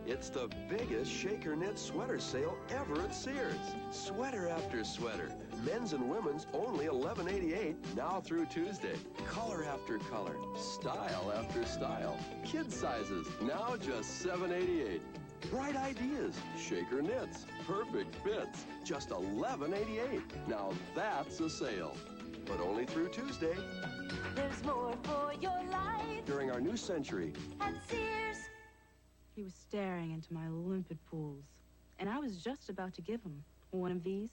It's the biggest shaker knit sweater sale ever at Sears. Sweater after sweater. Men's and women's only $11.88 now through Tuesday. Color after color. Style after style. Kid sizes now just $7.88. Bright ideas. Shaker knits. Perfect fits. Just $11.88. Now that's a sale. But only through Tuesday. There's more for your life. During our new century. At Sears. He was staring into my limpid pools, and I was just about to give him one of these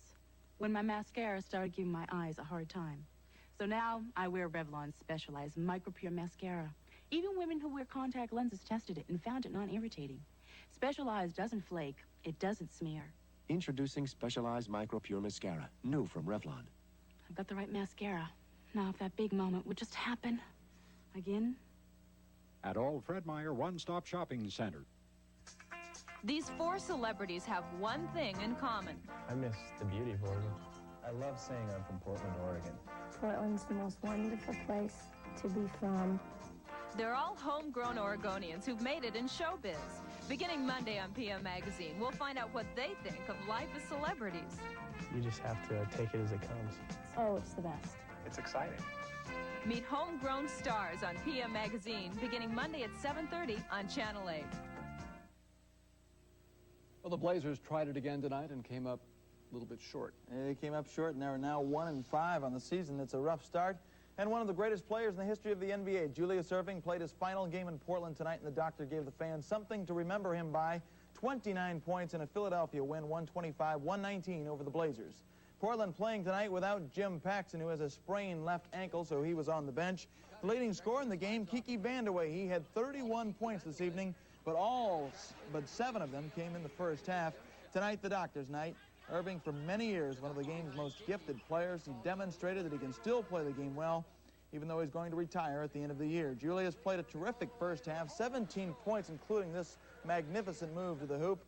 when my mascara started giving my eyes a hard time. So now I wear Revlon's specialized micro-pure mascara. Even women who wear contact lenses tested it and found it non-irritating. Specialized doesn't flake, it doesn't smear. Introducing Specialized Micro-Pure Mascara, new from Revlon. I've got the right mascara. Now if that big moment would just happen again. At all Fred Meyer one-stop shopping centers. These 4 celebrities have one thing in common. I miss the beauty of Oregon. I love saying I'm from Portland, Oregon. Portland's the most wonderful place to be from. They're all homegrown Oregonians who've made it in showbiz. Beginning Monday on PM Magazine, we'll find out what they think of life as celebrities. You just have to take it as it comes. Oh, it's the best. It's exciting. Meet homegrown stars on PM Magazine, beginning Monday at 7:30 on Channel 8. Well, the Blazers tried it again tonight and came up a little bit short. They came up short, and they're now 1-5 on the season. It's a rough start. And one of the greatest players in the history of the NBA, Julius Erving, played his final game in Portland tonight, and the doctor gave the fans something to remember him by. 29 points in a Philadelphia win, 125-119 over the Blazers. Portland playing tonight without Jim Paxson, who has a sprained left ankle, so he was on the bench. The leading scorer in the game, Kiki Vandeweghe. He had 31 points this evening, but all but 7 of them came in the first half. Tonight, the doctor's night. Erving, for many years, one of the game's most gifted players. He demonstrated that he can still play the game well, even though he's going to retire at the end of the year. Julius played a terrific first half, 17 points, including this magnificent move to the hoop.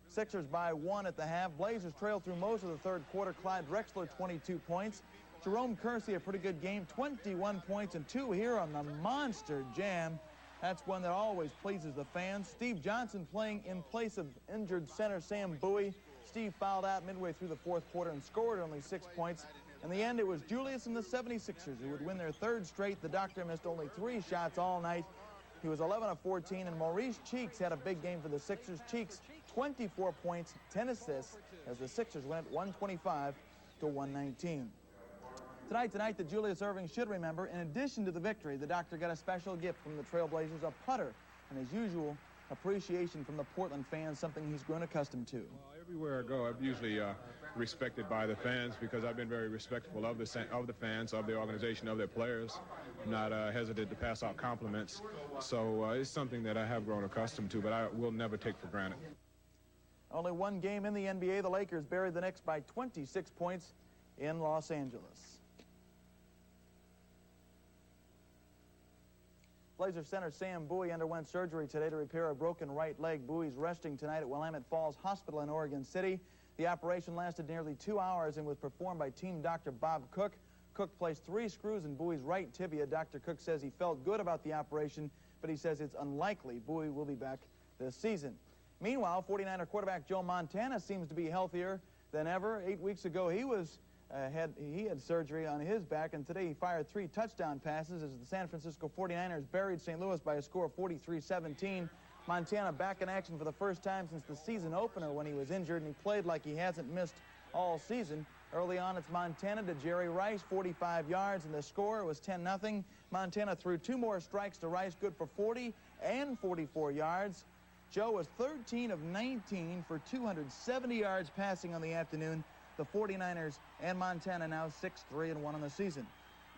Sixers by 1 at the half. Blazers trailed through most of the third quarter. Clyde Drexler, 22 points. Jerome Kersey, a pretty good game, 21 points and 2 here on the monster jam. That's one that always pleases the fans. Steve Johnson playing in place of injured center Sam Bowie. Steve fouled out midway through the fourth quarter and scored only 6 points. In the end, it was Julius and the 76ers who would win their 3rd straight. The doctor missed only 3 shots all night. He was 11 of 14, and Maurice Cheeks had a big game for the Sixers. Cheeks, 24 points, 10 assists, as the Sixers went 125-119. Tonight, the Julius Erving should remember, in addition to the victory, the doctor got a special gift from the Trailblazers, a putter, and his usual appreciation from the Portland fans, something he's grown accustomed to. Well, everywhere I go, I'm usually respected by the fans because I've been very respectful of the fans, of the organization, of their players. I'm not hesitant to pass out compliments. So it's something that I have grown accustomed to, but I will never take for granted. Only one game in the NBA. The Lakers buried the Knicks by 26 points in Los Angeles. Blazers center Sam Bowie underwent surgery today to repair a broken right leg. Bowie's resting tonight at Willamette Falls Hospital in Oregon City. The operation lasted nearly 2 hours and was performed by team doctor Bob Cook. Cook placed 3 screws in Bowie's right tibia. Dr. Cook says he felt good about the operation, but he says it's unlikely Bowie will be back this season. Meanwhile, 49er quarterback Joe Montana seems to be healthier than ever. 8 weeks ago, he had surgery on his back, and today he fired 3 touchdown passes as the San Francisco 49ers buried St. Louis by a score of 43-17. Montana back in action for the first time since the season opener when he was injured, and he played like he hasn't missed all season. Early on, it's Montana to Jerry Rice, 45 yards, and the score was 10-0. Montana threw 2 more strikes to Rice, good for 40 and 44 yards. Joe was 13 of 19 for 270 yards passing on the afternoon. The 49ers and Montana now 6-3-1 on the season.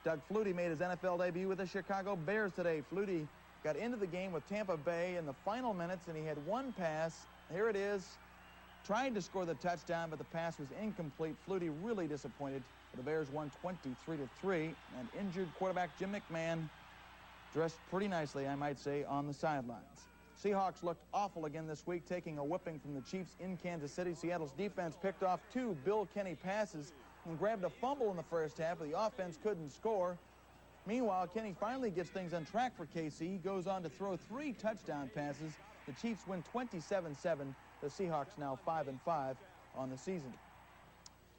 Doug Flutie made his NFL debut with the Chicago Bears today. Flutie got into the game with Tampa Bay in the final minutes, and he had 1 pass. Here it is. Tried to score the touchdown, but the pass was incomplete. Flutie really disappointed. The Bears won 23-3, and injured quarterback Jim McMahon dressed pretty nicely, I might say, on the sidelines. Seahawks looked awful again this week, taking a whipping from the Chiefs in Kansas City. Seattle's defense picked off 2 Bill Kenny passes and grabbed a fumble in the first half, but the offense couldn't score. Meanwhile, Kenny finally gets things on track for KC. He goes on to throw 3 touchdown passes. The Chiefs win 27-7. The Seahawks now 5-5 on the season.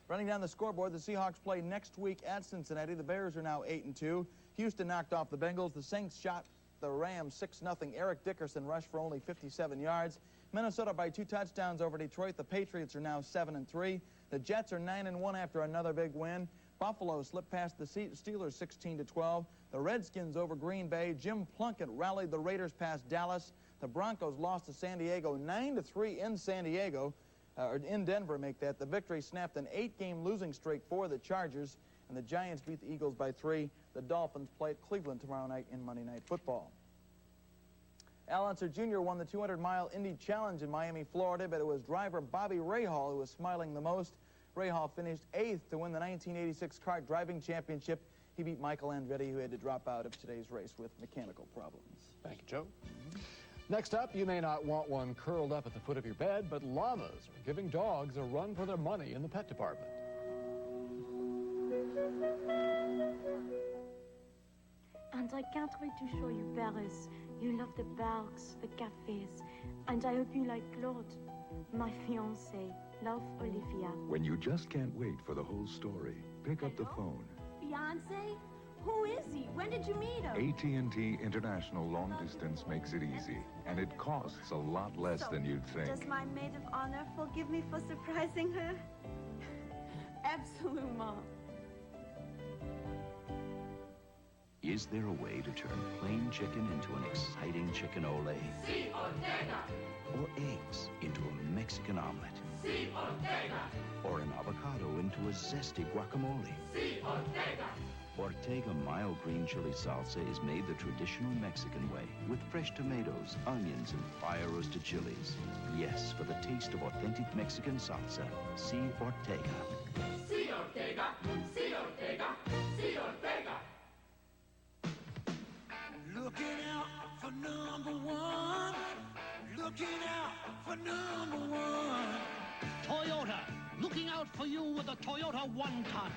Running down the scoreboard, the Seahawks play next week at Cincinnati. The Bears are now 8-2. Houston knocked off the Bengals. The Saints shot the Rams 6-0. Eric Dickerson rushed for only 57 yards. Minnesota by 2 touchdowns over Detroit. The Patriots are now 7-3. The Jets are 9-1 after another big win. Buffalo slipped past the Steelers 16-12. The Redskins over Green Bay. Jim Plunkett rallied the Raiders past Dallas. The Broncos lost to San Diego 9-3 in San Diego, or in Denver, make that. The victory snapped an 8-game losing streak for the Chargers, and the Giants beat the Eagles by 3. The Dolphins play at Cleveland tomorrow night in Monday Night Football. Al Unser Jr. won the 200-mile Indy Challenge in Miami, Florida, but it was driver Bobby Rahal who was smiling the most. Rahal finished 8th to win the 1986 kart driving championship. He beat Michael Andretti, who had to drop out of today's race with mechanical problems. Thank you, Joe. Next up, you may not want one curled up at the foot of your bed, but llamas are giving dogs a run for their money in the pet department. And I can't wait to show you Paris. You love the parks, the cafes, and I hope you like Claude, my fiancé. Love, Olivia. When you just can't wait for the whole story, pick up the phone. Fiancé? Who is he? When did you meet him? AT&T International Long Distance makes it easy, and it costs a lot less than you'd think. Does my maid of honor forgive me for surprising her? Absolutely. Is there a way to turn plain chicken into an exciting chicken ole? Si, Ortega! Or eggs into a Mexican omelet? Si, Ortega! Or an avocado into a zesty guacamole? Si, Ortega! Ortega mild green chili salsa is made the traditional Mexican way, with fresh tomatoes, onions, and fire-roasted chilies. Yes, for the taste of authentic Mexican salsa, si Ortega. Si, Ortega! Si, Ortega! Si, Ortega! Looking out for #1. Looking out for #1. Toyota, looking out for you with the Toyota 1-ton.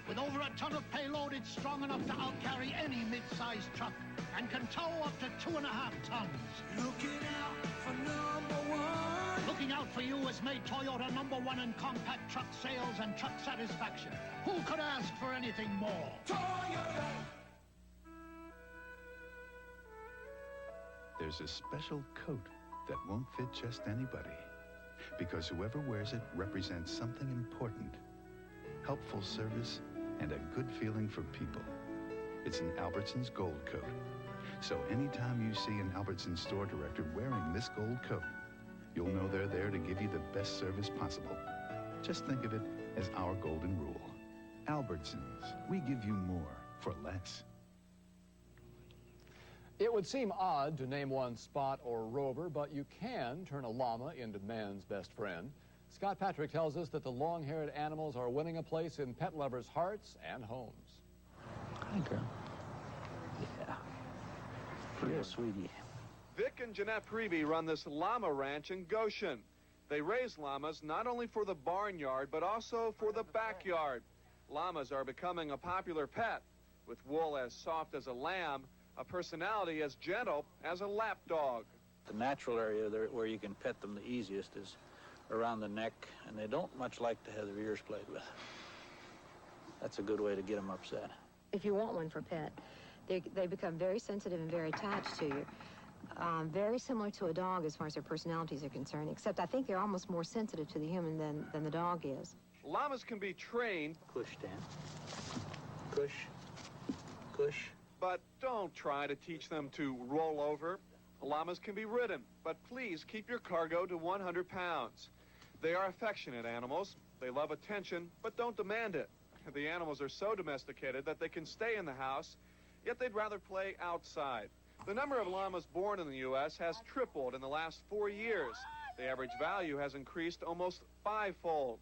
With over a ton of payload, it's strong enough to outcarry any mid-sized truck and can tow up to 2.5 tons. Looking out for #1. Looking out for you has made Toyota #1 in compact truck sales and truck satisfaction. Who could ask for anything more? Toyota! There's a special coat that won't fit just anybody, because whoever wears it represents something important. Helpful service and a good feeling for people. It's an Albertsons gold coat. So anytime you see an Albertsons store director wearing this gold coat, you'll know they're there to give you the best service possible. Just think of it as our golden rule. Albertsons, we give you more for less. It would seem odd to name one Spot or Rover, but you can turn a llama into man's best friend. Scott Patrick tells us that the long-haired animals are winning a place in pet lovers' hearts and homes. Hi, girl. Yeah. Here, sweetie. Vic and Jeanette Preby run this llama ranch in Goshen. They raise llamas not only for the barnyard, but also for the backyard. Llamas are becoming a popular pet, with wool as soft as a lamb, a personality as gentle as a lap dog. The natural area there where you can pet them the easiest is around the neck, and they don't much like to have their ears played with. That's a good way to get them upset. If you want one for pet, they become very sensitive and very attached to you. Very similar to a dog as far as their personalities are concerned, except I think they're almost more sensitive to the human than the dog is. Llamas can be trained. Push, Dan. Push. Push. But don't try to teach them to roll over. Llamas can be ridden, but please keep your cargo to 100 pounds. They are affectionate animals. They love attention, but don't demand it. The animals are so domesticated that they can stay in the house, yet they'd rather play outside. The number of llamas born in the U.S. has tripled in the last 4 years. The average value has increased almost 5-fold.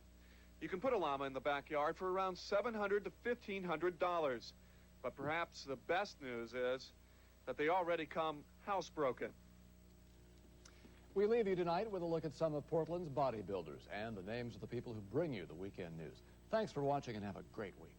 You can put a llama in the backyard for around $700 to $1,500. But perhaps the best news is that they already come housebroken. We leave you tonight with a look at some of Portland's bodybuilders and the names of the people who bring you the weekend news. Thanks for watching and have a great week.